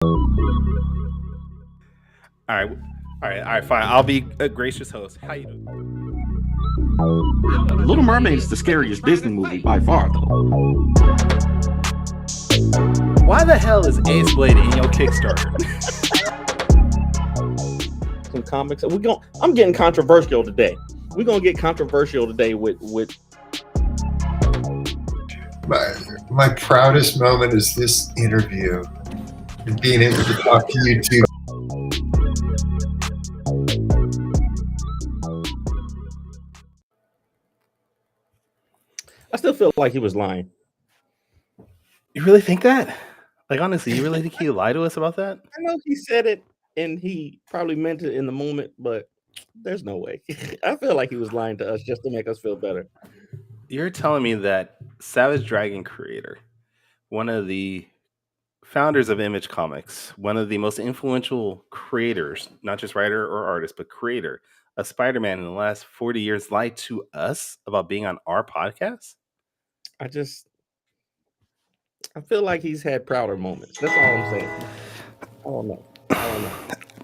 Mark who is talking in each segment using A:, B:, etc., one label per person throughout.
A: All right, fine. I'll be a gracious host. How you doing?
B: Little Mermaid is the scariest Disney movie by far, though.
A: Why the hell is Ace Blade in your Kickstarter?
C: Some comics. I'm getting controversial today. We're gonna get controversial today with
D: my proudest moment is this interview and being able to talk to you two.
C: I still feel like he was lying.
A: You really think that? Like, honestly, you really think he lied to us about that?
C: I know he said it and he probably meant it in the moment, but there's no way. I feel like he was lying to us just to make us feel better.
A: You're telling me that Savage Dragon creator, one of the founders of Image Comics, one of the most influential creators, not just writer or artist, but creator of Spider-Man in the last 40 years, lied to us about being on our podcast?
C: I feel like he's had prouder moments. That's all I'm saying. I don't know.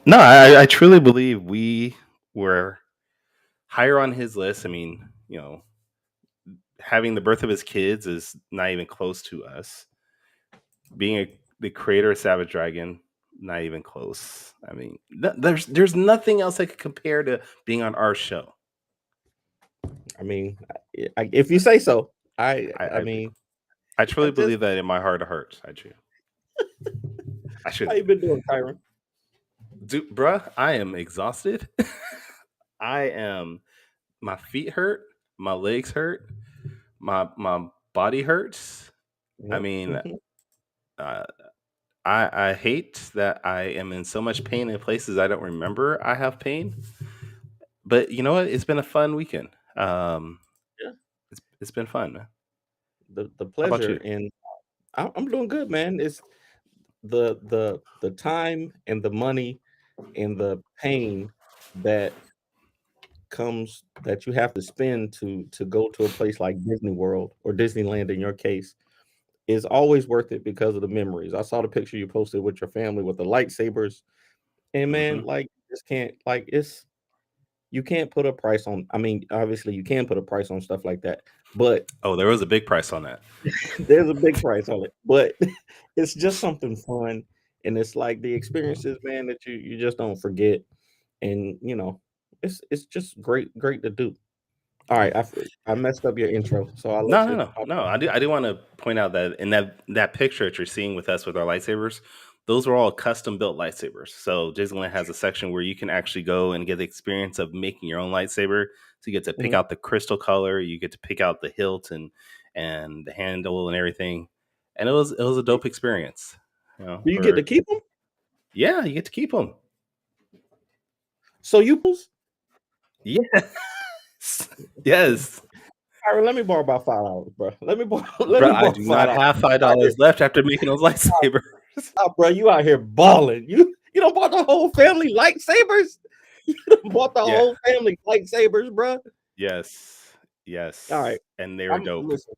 A: No, I truly believe we were higher on his list. I mean, having the birth of his kids is not even close to us. Being the creator of Savage Dragon, not even close. I mean, there's nothing else that could compare to being on our show.
C: I mean, if you say so. I
A: truly believe that in my heart of hearts. I should.
C: How you been doing, Kyron?
A: Dude, bruh, I am exhausted. My feet hurt, my legs hurt, my body hurts. I mean, I hate that I am in so much pain in places I don't remember I have pain. But you know what? It's been a fun weekend. Yeah, it's been fun, man.
C: The pleasure, and I'm doing good, man. It's the time and the money and the pain that comes that you have to spend to go to a place like Disney World or Disneyland in your case is always worth it because of the memories. I saw the picture you posted with your family with the lightsabers, and man, like you can't put a price on. I mean, obviously you can put a price on stuff like that, but
A: there was a big price on that.
C: There's a big price on it, but it's just something fun, and it's like the experiences, man, that you just don't forget, and it's just great to do. All right, I messed up your intro, so I'll let you.
A: No. I do want to point out that in that picture that you're seeing with us with our lightsabers, those were all custom built lightsabers. So Disneyland has a section where you can actually go and get the experience of making your own lightsaber. So you get to pick out the crystal color, you get to pick out the hilt and the handle and everything, and it was a dope experience.
C: Do you get to keep them?
A: Yeah, you get to keep them.
C: So you?
A: Yes.
C: All right, let me borrow about $5, bro. Let me borrow.
A: I do not have $5 left after making those lightsabers.
C: Oh, bro, you out here balling. You don't bought the whole family lightsabers. You bought the whole family lightsabers, bro.
A: Yes.
C: All right,
A: and they were dope.
C: Listen,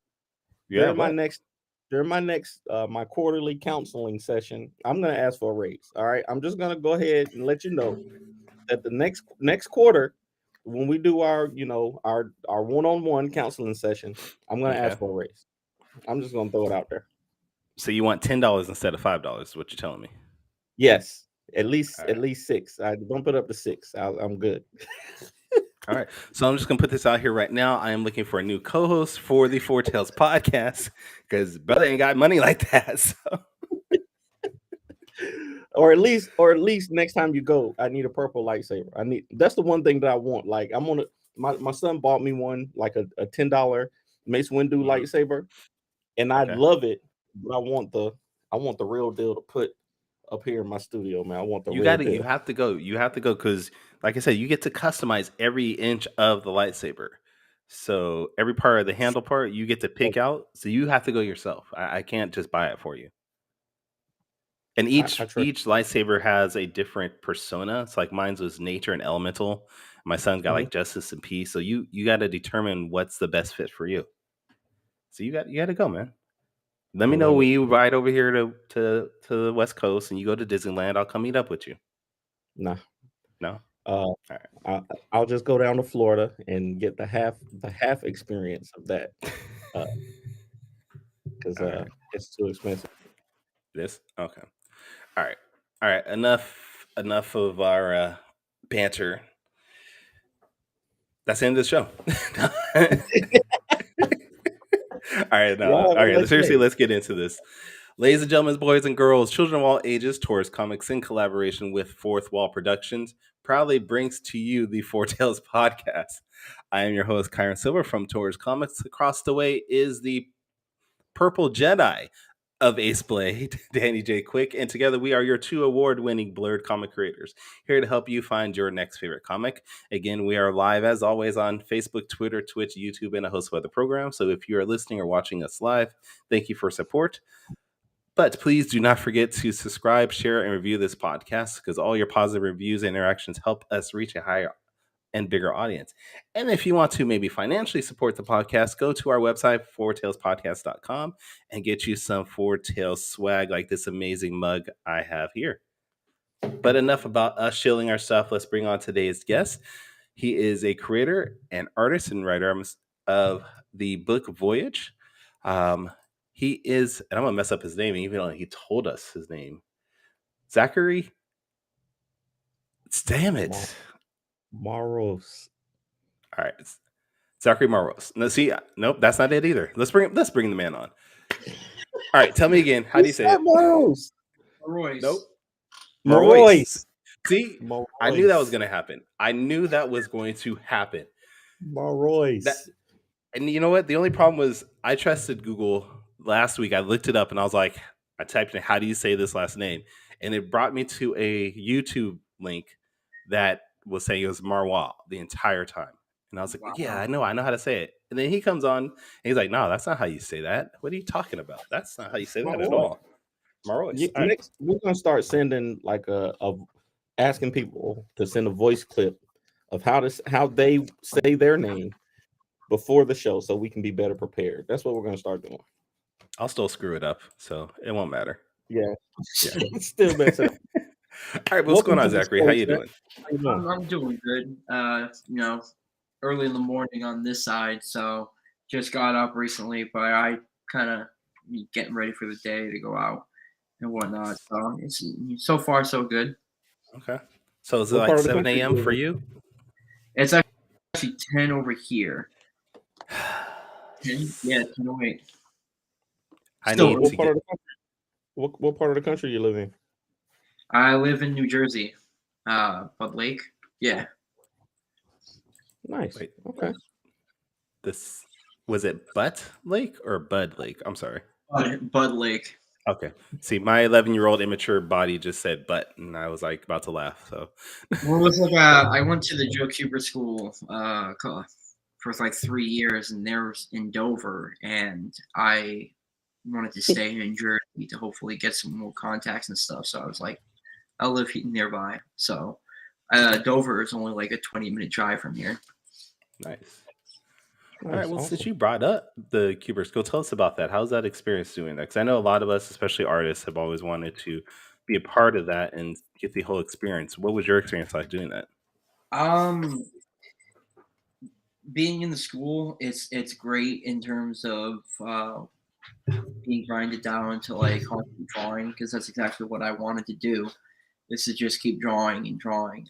C: during my next my quarterly counseling session, I'm gonna ask for a raise. All right, I'm just gonna go ahead and let you know that the next quarter, when we do our our one-on-one counseling session, I'm gonna ask for a raise. I'm just gonna throw it out there.
A: So you want $10 instead of $5? Is what you're telling me?
C: Yes, at least $6. I bump it up to $6. I'm good.
A: All right, so I'm just gonna put this out here right now. I am looking for a new co-host for the Four Tales podcast because brother ain't got money like that. So.
C: or at least next time you go, I need a purple lightsaber. That's the one thing that I want. Like my son bought me one, like a $10 Mace Windu lightsaber, and I love it. But I want the real deal to put up here in my studio, man. I want the real deal.
A: You have to go because, like I said, you get to customize every inch of the lightsaber. So every part of the handle part you get to pick out. So you have to go yourself. I can't just buy it for you. And each lightsaber has a different persona. It's like mine's was nature and elemental. My son's got like justice and peace. So you got to determine what's the best fit for you. So you got to go, man. Let me know when you ride over here to the West Coast and you go to Disneyland. I'll come meet up with you.
C: Nah.
A: No.
C: All right. I'll just go down to Florida and get the half experience of that, because it's too expensive.
A: This okay. All right. Enough of our banter. That's the end of the show. All right. Seriously, let's get into this. Ladies and gentlemen, boys and girls, children of all ages, Taurus Comics in collaboration with Fourth Wall Productions proudly brings to you the Four Tales podcast. I am your host, Kyron Silver from Taurus Comics. Across the way is the Purple Jedi of Ace Blade, Danny J. Quick, and together we are your 2 award-winning blurred comic creators, here to help you find your next favorite comic. Again, we are live, as always, on Facebook, Twitter, Twitch, YouTube, and a host of other programs. So if you are listening or watching us live, thank you for support. But please do not forget to subscribe, share, and review this podcast, because all your positive reviews and interactions help us reach a higher and bigger audience. And if you want to maybe financially support the podcast, go to our website, fourtailspodcast.com, and get you some Four Tails swag like this amazing mug I have here. But enough about us shilling our stuff. Let's bring on today's guest. He is a creator and artist and writer of the book Voyage. He is, and I'm going to mess up his name, even though he told us his name. Zackary. Damn it.
C: Marois.
A: All right. Zackary Marois. No, see, nope, that's not it either. Let's bring the man on. All right, tell me again. How do you say it?
C: Marois.
A: Nope.
C: Marois.
A: See, Marois. I knew that was going to happen.
C: Marois.
A: And you know what? The only problem was I trusted Google last week. I looked it up and I was like, I typed in, how do you say this last name? And it brought me to a YouTube link that was saying it was Marois the entire time. And I was like, wow. Yeah, I know how to say it. And then he comes on and he's like, no, that's not how you say that. What are you talking about? That's not how you say that at all. Marois.
C: Next, we're gonna start sending asking people to send a voice clip of how they say their name before the show, so we can be better prepared. That's what we're gonna start doing.
A: I'll still screw it up, so it won't matter.
C: Yeah. Still mess up.
A: All right, what's going on, Zackary? How you doing?
E: I'm doing good. Early in the morning on this side, so just got up recently, but I kind of getting ready for the day to go out and whatnot. So it's so far so good.
A: Okay. So is it like 7 a.m. for you?
E: It's actually 10 over here. 10? Yeah, 10:08.
C: What part of the country you live in?
E: I live in New Jersey, Bud Lake. Yeah.
C: Nice. Wait, okay.
A: This was it Butt Lake or Bud Lake? I'm sorry.
E: Bud Lake.
A: Okay. See, my 11-year-old immature body just said butt, and I was like about to laugh. So,
E: well, it was like I went to the Joe Kuber School for like 3 years, and there was in Dover, and I wanted to stay in Jersey to hopefully get some more contacts and stuff. So I was like, I live nearby, so Dover is only like a 20-minute drive from here.
A: Nice. All right. Well, since you brought up the Kuber School, tell us about that. How's that experience doing that? Because I know a lot of us, especially artists, have always wanted to be a part of that and get the whole experience. What was your experience like doing that?
E: Being in the school, it's great in terms of being grinded down to like constant drawing, because that's exactly what I wanted to do, is to just keep drawing and drawing.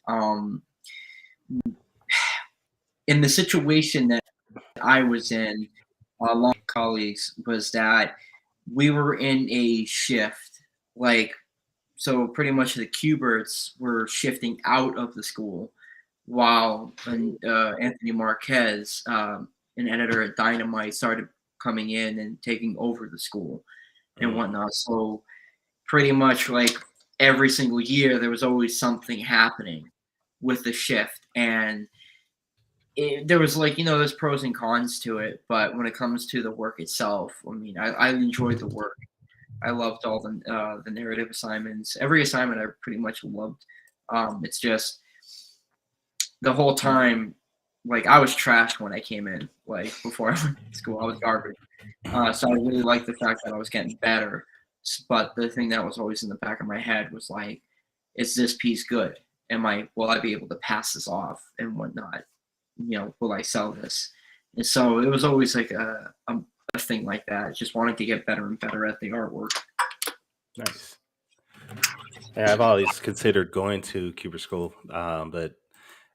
E: In the situation that I was in, along with colleagues, was that we were in a shift, so pretty much the Kuberts were shifting out of the school, while Anthony Marquez, an editor at Dynamite, started coming in and taking over the school and whatnot. So pretty much like every single year, there was always something happening with the shift, and there was there's pros and cons to it, but when it comes to the work itself, I mean, I enjoyed the work. I loved all the narrative assignments. Every assignment I pretty much loved. It's just the whole time like I was trashed when I came in. Like before I went to school, I was garbage. So I really liked the fact that I was getting better. But the thing that was always in the back of my head was like, is this piece good? Will I be able to pass this off and whatnot? Will I sell this? And so it was always like a thing like that. Just wanted to get better and better at the artwork.
A: Nice. Yeah, I've always considered going to Cuber School, but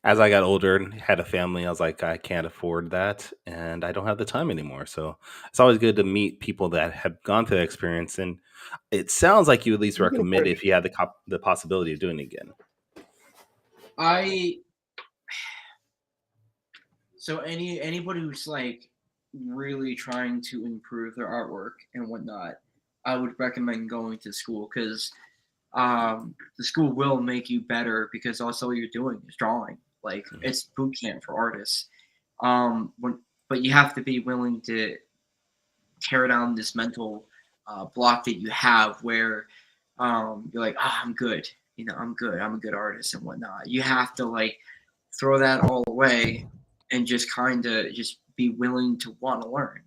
A: as I got older and had a family, I was like, I can't afford that, and I don't have the time anymore. So it's always good to meet people that have gone through that experience. And it sounds like you at least recommend it if you had the possibility of doing it again.
E: So anybody who's like really trying to improve their artwork and whatnot, I would recommend going to school because the school will make you better because also all you're doing is drawing. Like it's boot camp for artists. But you have to be willing to tear down this mental block that you have where you're like, I'm good. I'm good. I'm a good artist and whatnot. You have to like throw that all away and just kind of just be willing to want to learn.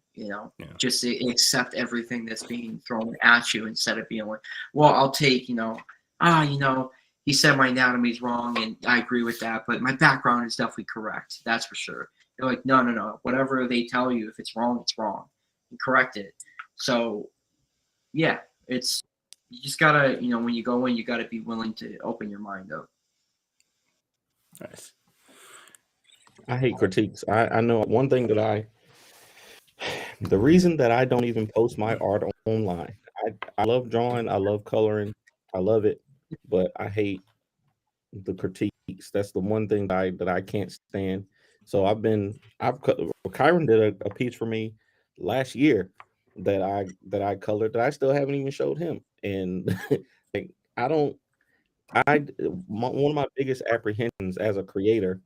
E: Just accept everything that's being thrown at you instead of being like, well, I'll take, he said my anatomy is wrong and I agree with that, but my background is definitely correct. That's for sure. They're like, no. Whatever they tell you, if it's wrong, it's wrong. And correct it. So, yeah, you just gotta, when you go in, you gotta be willing to open your mind up.
A: Nice.
C: I hate critiques. I know one thing that the reason that I don't even post my art online. I love drawing, I love coloring, I love it, but I hate the critiques. That's the one thing that I can't stand. So Kyron did a piece for me last year that I colored that I still haven't even showed him. And like one of my biggest apprehensions as a creator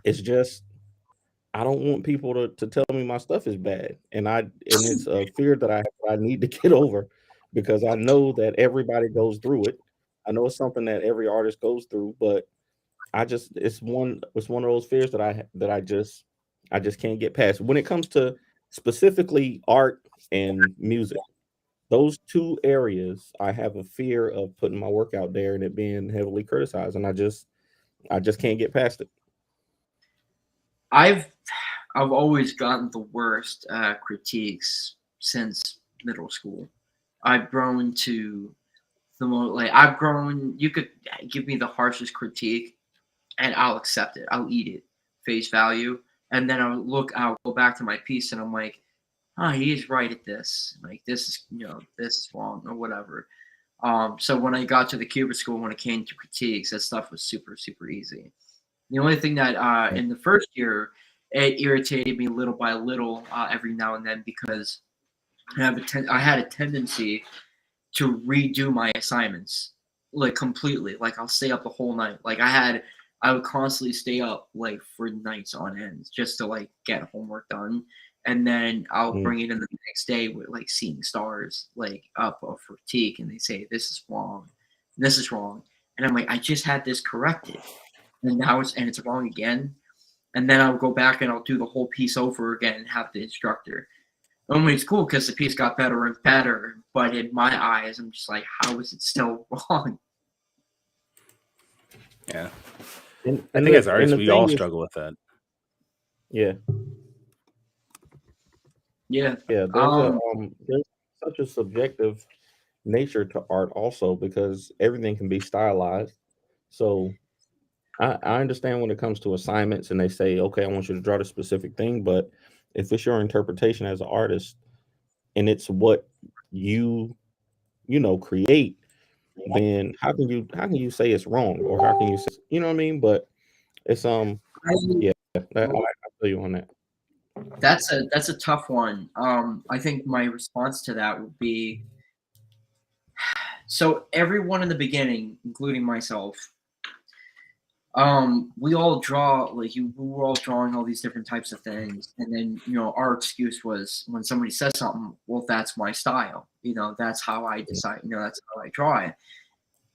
C: is just I don't want people to tell me my stuff is bad. And it's a fear that I need to get over because I know that everybody goes through it. I know it's something that every artist goes through, but it's one of those fears that I just can't get past. When it comes to specifically art and music, those two areas, I have a fear of putting my work out there and it being heavily criticized, and I just can't get past it.
E: I've always gotten the worst critiques since middle school. I've grown to the most you could give me the harshest critique and I'll accept it. I'll eat it face value. And then I'll go back to my piece and I'm like, he is right at this. Like this is, this is wrong or whatever. So when I got to the Cuba school, when it came to critiques, that stuff was super, super easy. The only thing that in the first year, it irritated me little by little every now and then because I had a tendency to redo my assignments like completely. Like I'll stay up the whole night. Like I would constantly stay up like for nights on end just to like get homework done. And then I'll bring it in the next day with like seeing stars like up for critique and they say this is wrong. This is wrong. And I'm like, I just had this corrected. And now it's wrong again. And then I'll go back and I'll do the whole piece over again and have the instructor. Only it's cool because the piece got better and better, but in my eyes, I'm just like, how is it still wrong?
A: Yeah. I think as artists, we all struggle with that.
C: Yeah.
E: Yeah.
C: Yeah. There's such a subjective nature to art also because everything can be stylized. So I understand when it comes to assignments and they say, okay, I want you to draw this specific thing, but if it's your interpretation as an artist and it's what you create, then how can you say it's wrong or how can you say, you know what I mean? But it's I feel you on that.
E: That's a tough one. I think my response to that would be so everyone in the beginning, including myself, we all draw we were all drawing all these different types of things, and then our excuse was when somebody says something, well, that's my style. That's how I decide. That's how I draw it.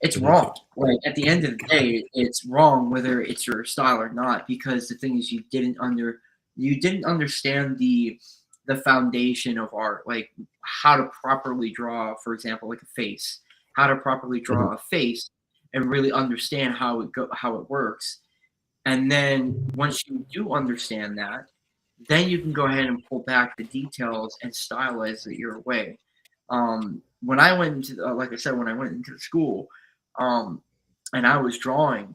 E: it's wrong. Like at the end of the day, it's wrong whether it's your style or not, because the thing is you didn't understand the foundation of art, like how to properly draw, for example, like a face, how to properly draw a face and really understand how it works. And then once you do understand that, then you can go ahead and pull back the details and stylize it your way. When I went into, like I said, when I went into the school, and I was drawing,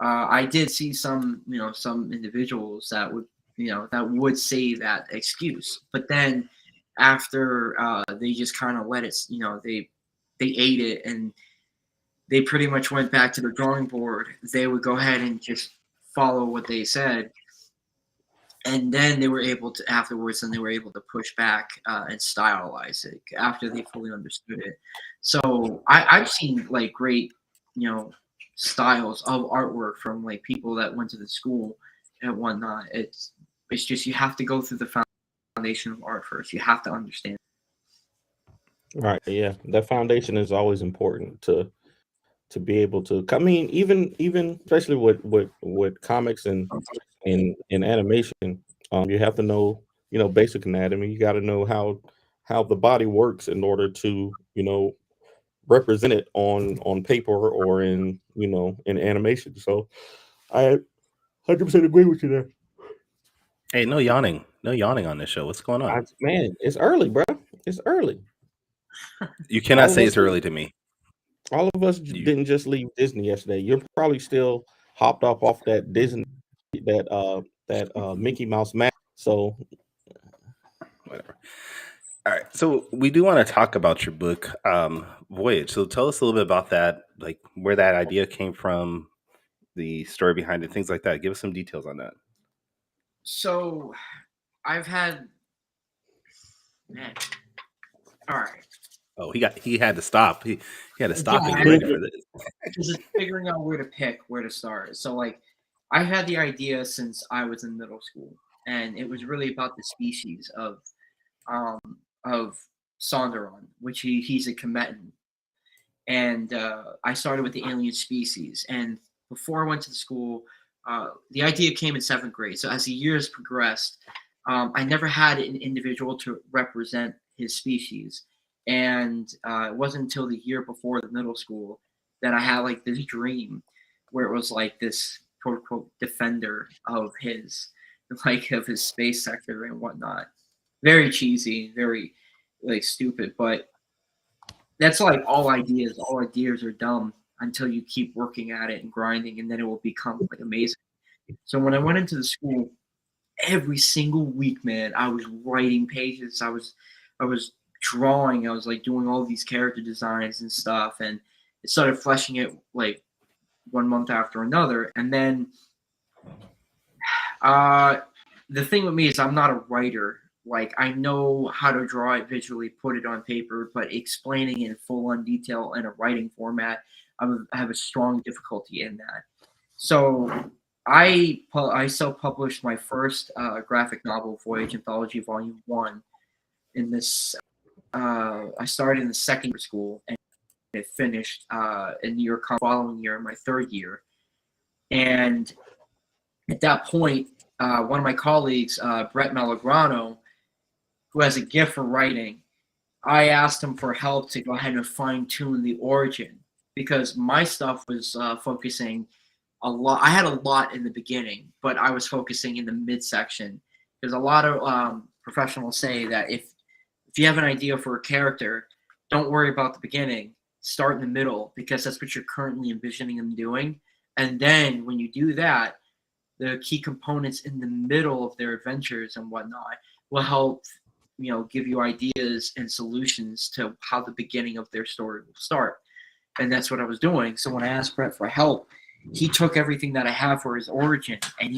E: I did see some individuals that would say that excuse, but then after they just kind of let it, they ate it, and they pretty much went back to the drawing board. They would go ahead and just follow what they said, and then they were able to push back and stylize it after they fully understood it. So I've seen like great, styles of artwork from like people that went to the school and whatnot. It's just you have to go through the foundation of art first. You have to understand.
C: Right. Yeah. That foundation is always important to be able to. I mean, even especially with comics and animation, you have to know, basic anatomy. You got to know how the body works in order to, represent it on paper or in animation. So I 100% agree with you there.
A: Hey, no yawning on this show. What's going on?
C: Man, it's early, bro. It's early.
A: You cannot say it's early to me.
C: All of us didn't just leave Disney yesterday. You're probably still hopped off that Disney, that Mickey Mouse mask. So
A: Whatever. All right. So we do want to talk about your book, Voyage. So tell us a little bit about that, like where that idea came from, the story behind it, things like that. Give us some details on that.
E: So I've had, man. All right.
A: Oh, he had to stop. He had to stop and get ready for this.
E: Just figuring out where to start. So like I had the idea since I was in middle school, and it was really about the species of Sonderon, which he's a Cometan. And I started with the alien species. And before I went to the school, the idea came in 7th grade. So as the years progressed, I never had an individual to represent his species. And it wasn't until the year before the middle school that I had like this dream where it was like this quote unquote defender of his, like of his space sector and whatnot. Very cheesy, very like stupid, but that's like all ideas. All ideas are dumb until you keep working at it and grinding, and then it will become like amazing. So when I went into the school, every single week, man, I was writing pages. I was drawing. I was like doing all these character designs and stuff, and it started fleshing it like one month after another. And then the thing with me is I'm not a writer. Like I know how to draw it visually, put it on paper, but explaining it in full-on detail in a writing format, I have a strong difficulty in that. So I self-published my first graphic novel, Voyage Anthology Volume 1. In this, I started in the 2nd school, and it finished in the following year, my 3rd year. And at that point, one of my colleagues, Brett Malagrano, who has a gift for writing, I asked him for help to go ahead and fine-tune the origin, because my stuff was focusing a lot. I had a lot in the beginning, but I was focusing in the midsection, because a lot of professionals say that if you have an idea for a character, don't worry about the beginning. Start in the middle, because that's what you're currently envisioning them doing. And then when you do that, the key components in the middle of their adventures and whatnot will help, give you ideas and solutions to how the beginning of their story will start. And that's what I was doing. So when I asked Brett for help, he took everything that I have for his origin, and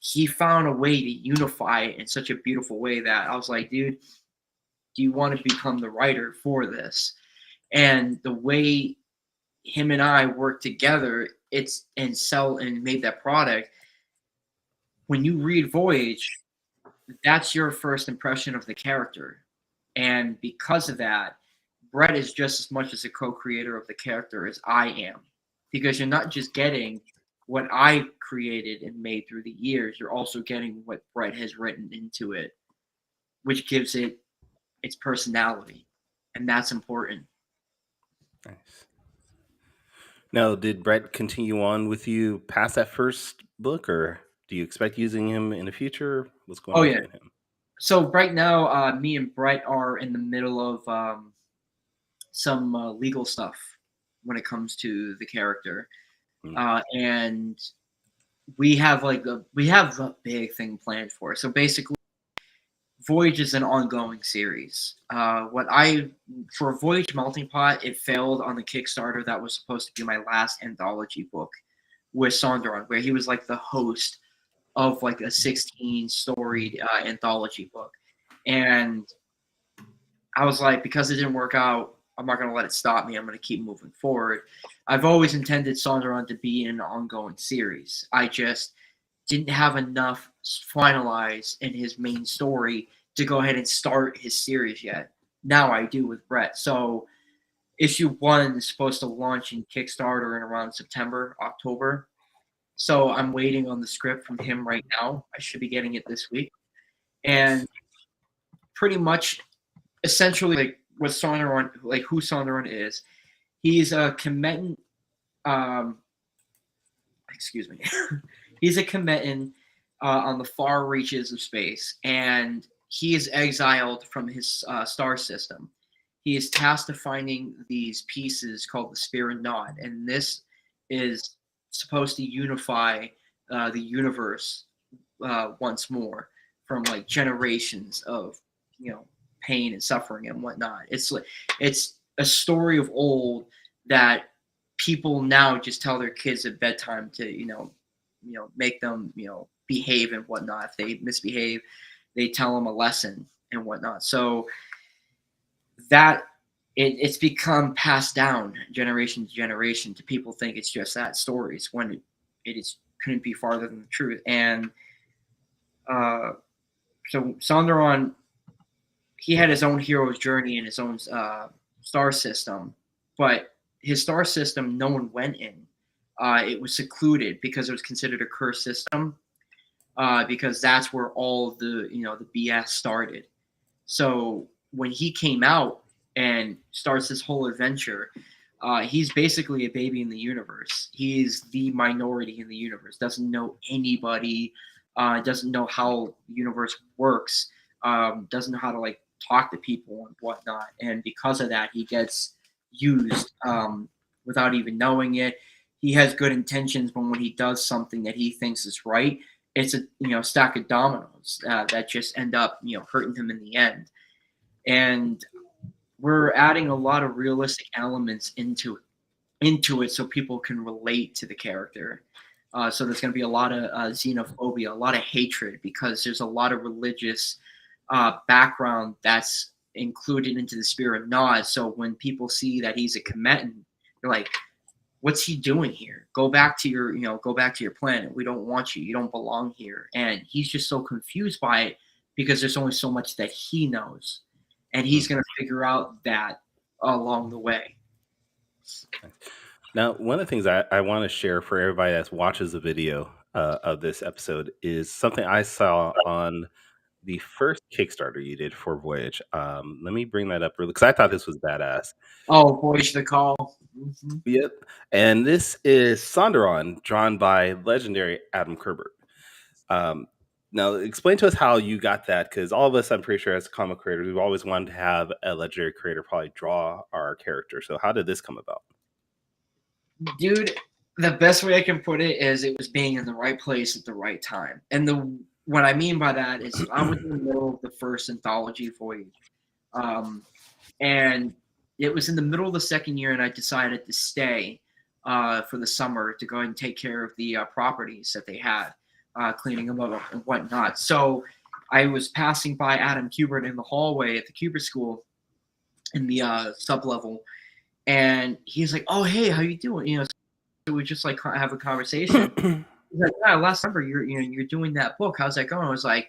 E: he found a way to unify it in such a beautiful way that I was like, dude, do you want to become the writer for this? And the way him and I worked together, and made that product. When you read Voyage, that's your first impression of the character. And because of that, Brett is just as much as a co-creator of the character as I am, because you're not just getting what I created and made through the years, you're also getting what Brett has written into it, which gives it its personality, and that's important.
A: Nice. Now, did Brett continue on with you past that first book, or do you expect using him in the future? What's going
E: Oh
A: on with
E: yeah.
A: you and him?
E: So right now, me and Brett are in the middle of some legal stuff when it comes to the character, and we have a big thing planned for it. So basically, Voyage is an ongoing series. For Voyage Melting Pot, it failed on the Kickstarter that was supposed to be my last anthology book with Sonderon, where he was like the host of like a 16 storied anthology book. And I was like, because it didn't work out, I'm not going to let it stop me. I'm going to keep moving forward. I've always intended Sonderon to be an ongoing series. I just didn't have enough finalized in his main story to go ahead and start his series yet. Now I do with Brett. So issue 1 is supposed to launch in Kickstarter in around September, October. So I'm waiting on the script from him right now. I should be getting it this week. And pretty much, essentially, like what Sonderon, like who Sonderon is, he's a Kemetan. Excuse me. He's a Kemetan on the far reaches of space, and he is exiled from his star system. He is tasked to finding these pieces called the Spirit Knot, and this is supposed to unify the universe once more from like generations of pain and suffering and whatnot. It's a story of old that people now just tell their kids at bedtime to make them behave and whatnot. If they misbehave, they tell them a lesson and whatnot. So that it's become passed down generation to generation to people think it's just that stories when it couldn't be farther than the truth. And so Sonderon, he had his own hero's journey in his own star system, but his star system no one went in. It was secluded because it was considered a cursed system, because that's where all the the BS started. So when he came out and starts this whole adventure, he's basically a baby in the universe. He's the minority in the universe. Doesn't know anybody. Doesn't know how the universe works. Doesn't know how to like talk to people and whatnot. And because of that, he gets used without even knowing it. He has good intentions, but when he does something that he thinks is right, it's a stack of dominoes that just end up hurting him in the end. And we're adding a lot of realistic elements into it so people can relate to the character. So there's going to be a lot of xenophobia, a lot of hatred, because there's a lot of religious background that's included into the Spirit Knot. So when people see that he's a Kemetan, they're like, what's he doing here? Go back to your planet. We don't want you. You don't belong here. And he's just so confused by it because there's only so much that he knows. And he's going to figure out that along the way.
A: Now, one of the things I want to share for everybody that watches the video of this episode is something I saw on the first Kickstarter you did for Voyage. Let me bring that up really because I thought this was badass.
E: Oh, Voyage the Call.
A: Mm-hmm. Yep. And this is Sonderon, drawn by legendary Adam Kubert. Now, explain to us how you got that, because all of us, I'm pretty sure, as comic creators, we've always wanted to have a legendary creator probably draw our character. So how did this come about?
E: Dude, the best way I can put it is it was being in the right place at the right time. And what I mean by that is I was in the middle of the first anthology Voyage. And it was in the middle of the second year, and I decided to stay for the summer to go ahead and take care of the properties that they had, cleaning them up and whatnot. So I was passing by Adam Kubert in the hallway at the Kubert School in the sub-level, and he's like, "Oh, hey, how you doing?" So we just like have a conversation. He's like, "Yeah, last summer you're doing that book. How's that going?" I was like,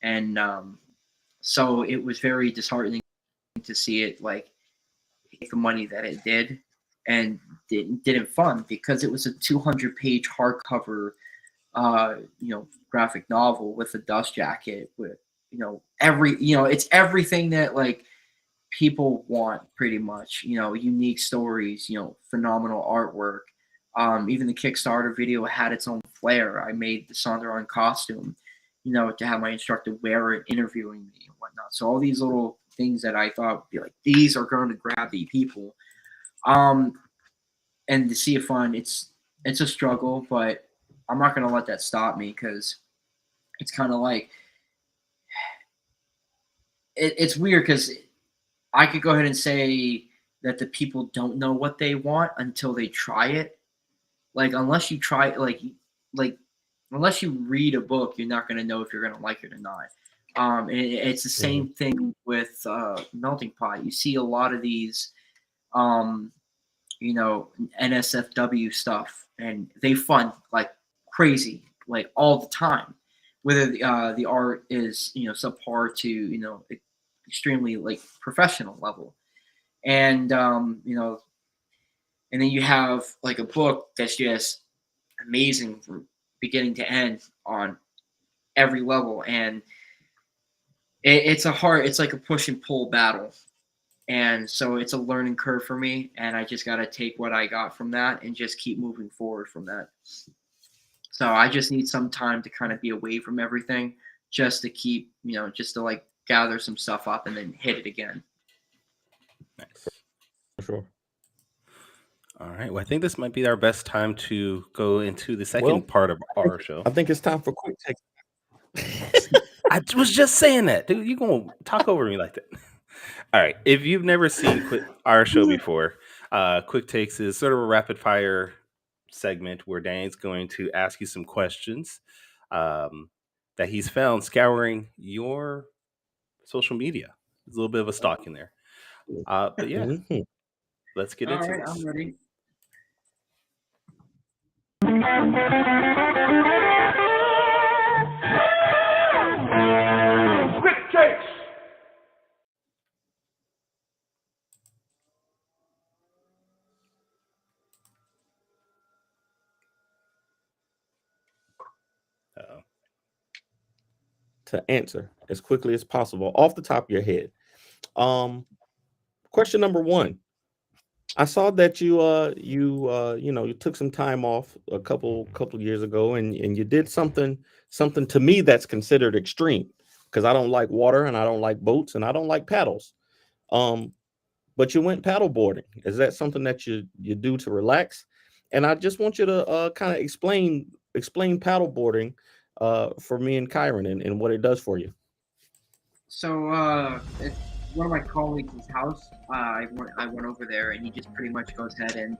E: and so it was very disheartening to see it like make the money that it did, and didn't fund, because it was a 200-page hardcover, graphic novel with a dust jacket with it's everything that like people want, pretty much. Unique stories, phenomenal artwork. Even the Kickstarter video had its own flair. I made the Sonderon costume, to have my instructor wear it, interviewing me and whatnot. So all these little things that I thought would be like, these are going to grab the people. And to see it fun, it's a struggle, but I'm not going to let that stop me, because it's kind of like, it's weird, because I could go ahead and say that the people don't know what they want until they try it. Like, unless you try, unless you read a book, you're not going to know if you're going to like it or not. And it's the same thing with Melting Pot. You see a lot of these, NSFW stuff, and they fund like crazy, like all the time. Whether the art is subpar to extremely like professional level, and and then you have like a book that's just amazing from beginning to end on every level, and it's like a push and pull battle. And so it's a learning curve for me, and I just got to take what I got from that and just keep moving forward from that. So I just need some time to kind of be away from everything, just to keep, just to like gather some stuff up and then hit it again.
A: Nice.
C: For sure.
A: All right. Well, I think this might be our best time to go into the second part of our show.
C: I think it's time for quick takes.
A: I was just saying that, dude. You gonna talk over me like that? All right. If you've never seen our show before, Quick Takes is sort of a rapid fire segment where Danny's going to ask you some questions that he's found scouring your social media. There's a little bit of a stalking there. But yeah, let's get into this.
E: I'm ready.
F: Quick Takes.
A: Uh-oh.
C: To answer as quickly as possible off the top of your head. Question number 1. I saw that you took some time off a couple years ago, and you did something to me that's considered extreme, because I don't like water, and I don't like boats, and I don't like paddles. But you went paddle boarding. Is that something that you do to relax? And I just want you to kind of explain paddle boarding for me and Kyron, and what it does for you.
E: So it's one of my colleagues' house. I went over there, and he just pretty much goes ahead and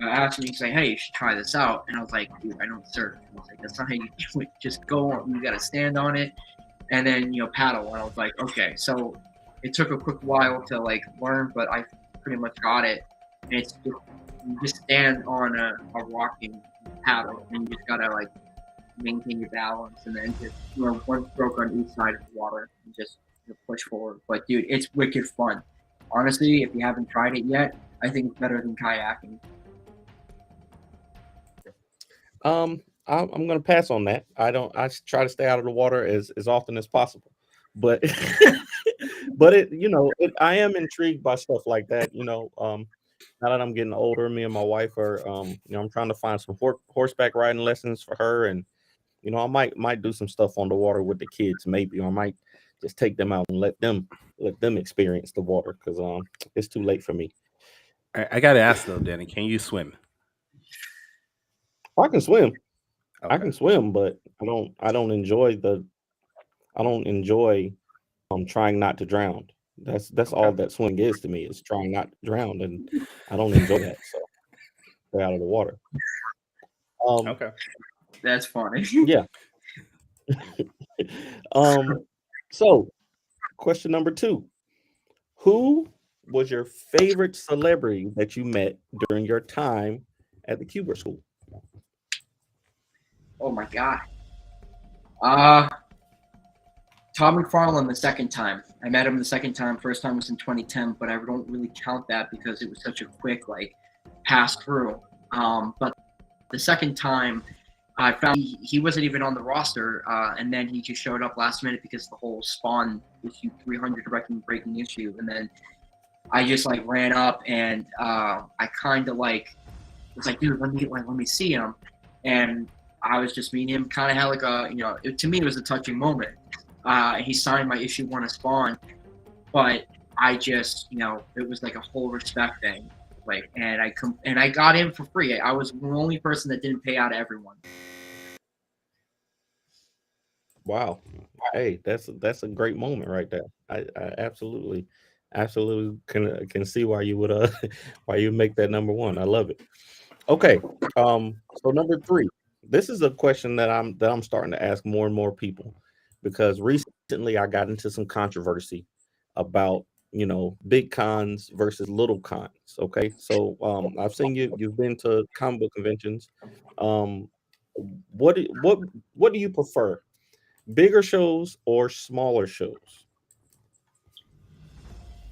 E: asked me, he's like, "Hey, you should try this out." And I was like, "Dude, I don't surf." I was like, "That's not how you do it. Just go on. You got to stand on it, and then paddle." And I was like, "Okay." So it took a quick while to like learn, but I pretty much got it. And it's just, you just stand on a rocking paddle, and you just gotta like maintain your balance, and then just one stroke on each side of the water, and just push forward. But dude, it's wicked fun. Honestly, if you haven't tried it yet, I think it's better than kayaking.
C: I'm gonna pass on that. I try to stay out of the water as often as possible, but but I am intrigued by stuff like that. Now that I'm getting older, me and my wife are I'm trying to find some horseback riding lessons for her, and I might do some stuff on the water with the kids, maybe, or I might just take them out and let them experience the water, because it's too late for me.
A: I gotta ask though, Danny, can you swim?
C: I can swim.
A: Okay.
C: I can swim, but I don't enjoy trying not to drown. That's all that swimming is to me, is trying not to drown, and I don't enjoy that. So stay out of the water.
A: Okay.
E: That's funny.
C: Yeah. So question number 2. Who was your favorite celebrity that you met during your time at the Cuba School?
E: Oh my god. Todd McFarlane the second time. I met him the second time. First time was in 2010, but I don't really count that because it was such a quick pass through. But the second time, I found he wasn't even on the roster, and then he just showed up last minute because the whole Spawn issue 300 record-breaking issue, and then I just ran up and I kind of was like, dude, let me see him, and I was just meeting him. Kind of had to me it was a touching moment. He signed my issue 1 of Spawn, but I just it was a whole respect thing. And I got in for free. I was the only person that didn't pay out everyone.
C: Wow. Hey, that's a great moment right there. I absolutely can see why you would why you make that number 1. I love it. Okay. So number 3. This is a question that I'm starting to ask more and more people, because recently I got into some controversy about big cons versus little cons. Okay, so I've seen you've been to comic book conventions. What do you prefer, bigger shows or smaller shows?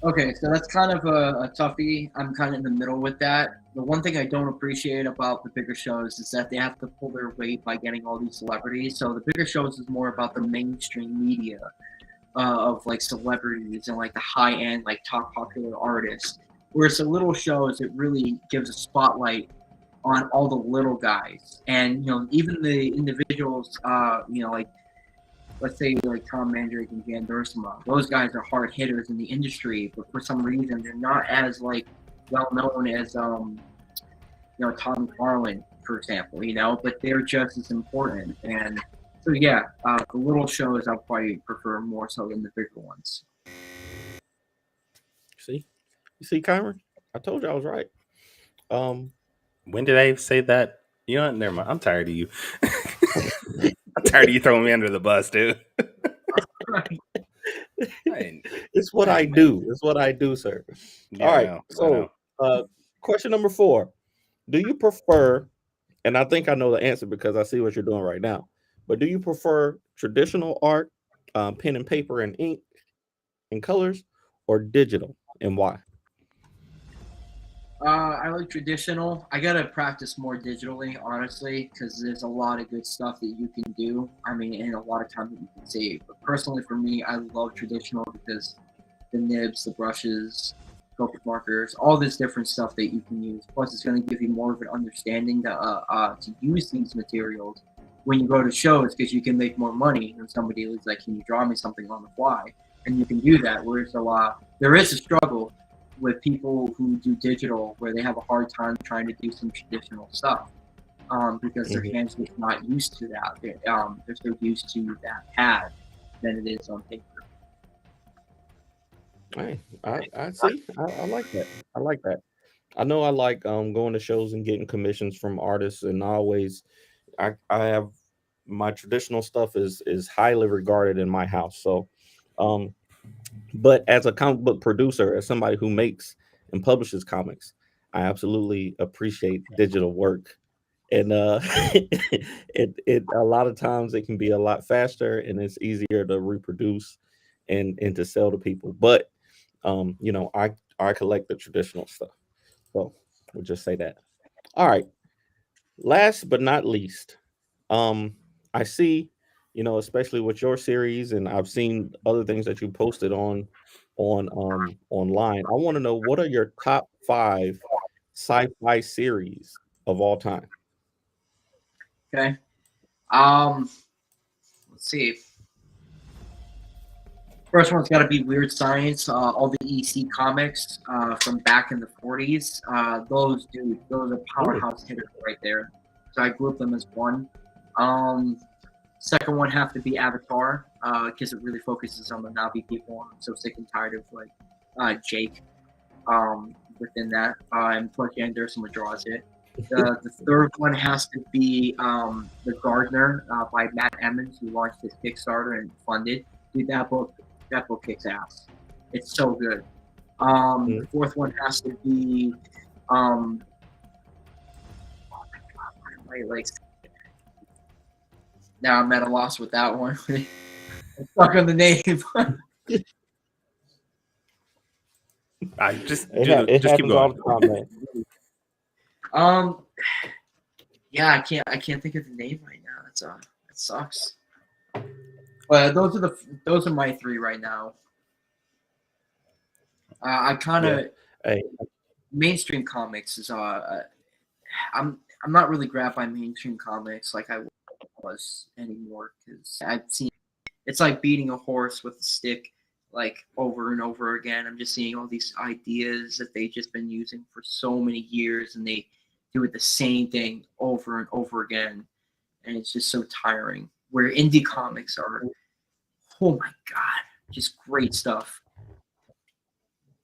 E: Okay, so that's kind of a toughie. I'm kind of in the middle with that. The one thing I don't appreciate about the bigger shows is that they have to pull their weight by getting all these celebrities. So the bigger shows is more about the mainstream media of celebrities and the high end top popular artists, whereas the little shows, it really gives a spotlight on all the little guys, and even the individuals, let's say Tom Mandrake and Jan Dursema. Those guys are hard hitters in the industry, but for some reason they're not as well known as Tom McFarlane, for example. But they're just as important. And so yeah, the little shows I'll probably prefer more so than the bigger ones.
C: You see, Kyron? I told you I was right.
A: When did I say that? Never mind. I'm tired of you. I'm tired of you throwing me under the bus, dude.
C: It's what I do. It's what I do, sir.
A: Yeah,
C: all right. So, question number 4: do you prefer? And I think I know the answer because I see what you're doing right now. But do you prefer traditional art, pen and paper and ink and colors, or digital, and why?
E: I like traditional. I gotta practice more digitally, honestly, because there's a lot of good stuff that you can do. I mean, and a lot of time that you can save. But personally, for me, I love traditional because the nibs, the brushes, focus markers, all this different stuff that you can use. Plus, it's going to give you more of an understanding to use these materials when you go to shows, because you can make more money when somebody is like, "Can you draw me something on the fly?" And you can do that. Whereas there is a struggle with people who do digital, where they have a hard time trying to do some traditional stuff because their hands are not used to that. They're so used to that pad than it is on paper.
C: Hey, I see. I like that. I like that. I know I like going to shows and getting commissions from artists, and I have my traditional stuff is highly regarded in my house. So but as a comic book producer, as somebody who makes and publishes comics, I absolutely appreciate digital work. And it a lot of times it can be a lot faster and it's easier to reproduce and to sell to people. But I collect the traditional stuff. So we'll just say that. All right. Last but not least, I see, especially with your series, and I've seen other things that you posted online. I want to know, what are your top 5 sci-fi series of all time?
E: Okay. Let's see. First one's got to be Weird Science. All the EC comics from back in the 40s. Those are powerhouse hitters right there. So I group them as one. Second one have to be Avatar, because it really focuses on the Na'vi people. I'm so sick and tired of Jake within that. And plus Jan Dursema draws it. The third one has to be The Gardener by Matt Emmons, who launched this Kickstarter and funded. Dude, that book kicks ass. It's so good. The fourth one has to be now I'm at a loss with that one. stuck on the name.
A: Just
C: It
A: keep
C: happens all
A: going.
C: the time, man.
E: Yeah, I can't think of the name right now. That sucks. But those are my three right now. I kind of
C: Hey,
E: mainstream comics is I'm not really grabbed by mainstream comics like I was anymore, because I've seen it's like beating a horse with a stick like over and over again. I'm just seeing all these ideas that they've just been using for so many years, and they do it the same thing over and over again, and it's just so tiring. Where indie comics are, oh my god, just great stuff.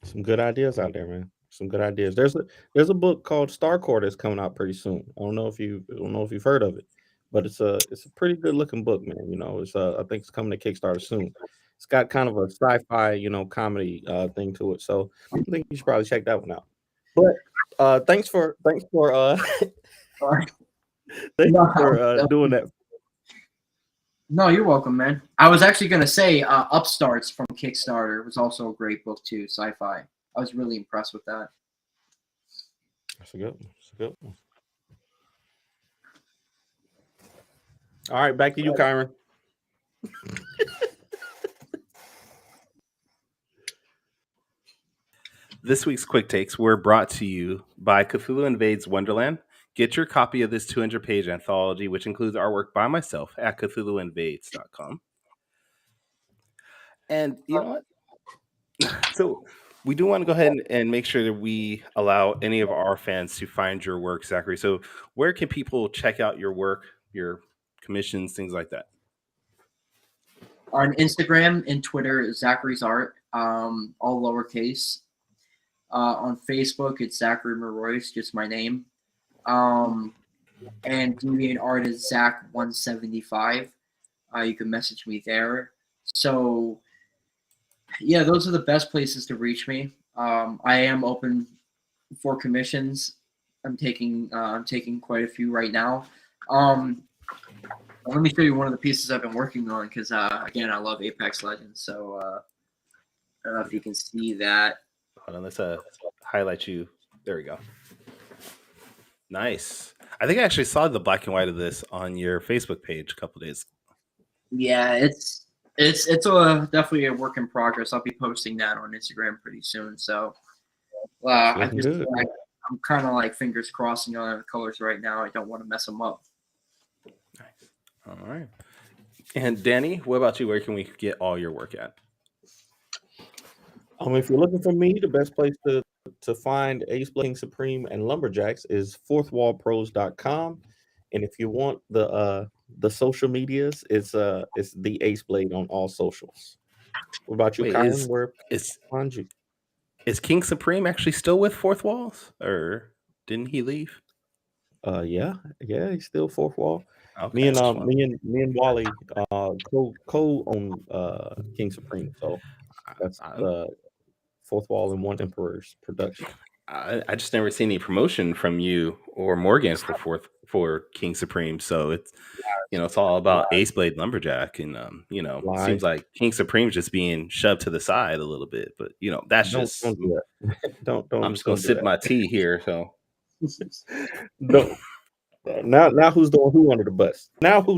C: some good ideas out there, man. Some good ideas. There's a book called Starcore that's coming out pretty soon. I don't know if you've heard of it, but it's a pretty good looking book, man. You know, it's I think it's coming to Kickstarter soon. It's got kind of a sci-fi, comedy thing to it. So I think you should probably check that one out. But thanks for thanks for doing that.
E: No, you're welcome, man. I was actually gonna say Upstarts from Kickstarter was also a great book too, sci-fi. I was really impressed with that.
C: That's a good one. That's a good one. All right, back to you, Kyron.
A: This week's Quick Takes were brought to you by Cthulhu Invades Wonderland. Get your copy of this 200-page anthology, which includes artwork by myself, at CthulhuInvades.com. And you know what? So we do want to go ahead and make sure that we allow any of our fans to find your work, Zackary. So where can people check out your work, your commissions, things like that?
E: On Instagram and Twitter, Zackary's Art, all lowercase. On Facebook, it's Zackary Marois, just my name. And DeviantArt is Zach175. You can message me there. So, yeah, those are the best places to reach me. I am open for commissions. I'm taking quite a few right now. Let me show you one of the pieces I've been working on, because again, I love Apex Legends. So I don't know if you can see that.
A: Hold on, let's highlight you. There we go. Nice. I think I actually saw the black and white of this on your Facebook page a couple days.
E: Yeah, it's definitely a work in progress. I'll be posting that on Instagram pretty soon. So I'm kind of like fingers crossing on the colors right now. I don't want to mess them up.
A: Nice. All right. And Danny, what about you? Where can we get all your work at?
C: If you're looking for me, the best place to find Ace Blade Supreme and Lumberjacks is fourthwallpros.com. And if you want the social medias, it's the Ace Blade on all socials. What about you, Kyron? Where find you?
A: Is King Supreme actually still with Fourth Walls, or didn't he leave?
C: Yeah, he's still Fourth Wall.
A: Okay.
C: Me and Wally co-own King Supreme, so that's the Fourth Wall and One Emperor's production.
A: I just never seen any promotion from you or Morgan for King Supreme, so it's it's all about Ace Blade Lumberjack, and seems like King Supreme's just being shoved to the side a little bit, but that's
C: don't do that. don't
A: I'm just gonna sip my tea here, so
C: no. Now who's throwing who under the bus? Kyron?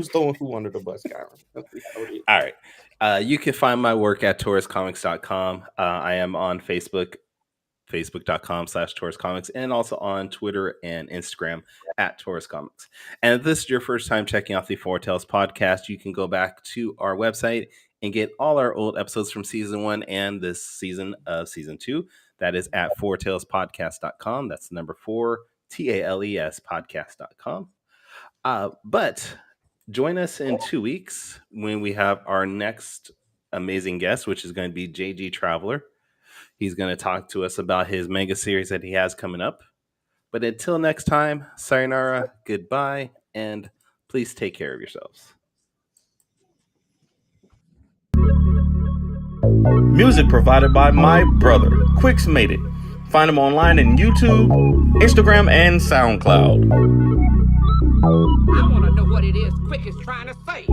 A: All right. You can find my work at tauruscomics.com. I am on Facebook, facebook.com/tauruscomics, and also on Twitter and Instagram at tauruscomics. And if this is your first time checking out the Foretales podcast, you can go back to our website and get all our old episodes from season 1 and this season of season 2. That is at foretalespodcast.com. That's the number 4, TALES podcast.com. But join us in 2 weeks when we have our next amazing guest, which is going to be JG Traveler. He's going to talk to us about his mega series that he has coming up. But until next time, sayonara, goodbye, and please take care of yourselves.
B: Music provided by my brother, Quix Made It. Find him online in YouTube, Instagram, and SoundCloud.
F: I want to know what it is Quick is trying to say.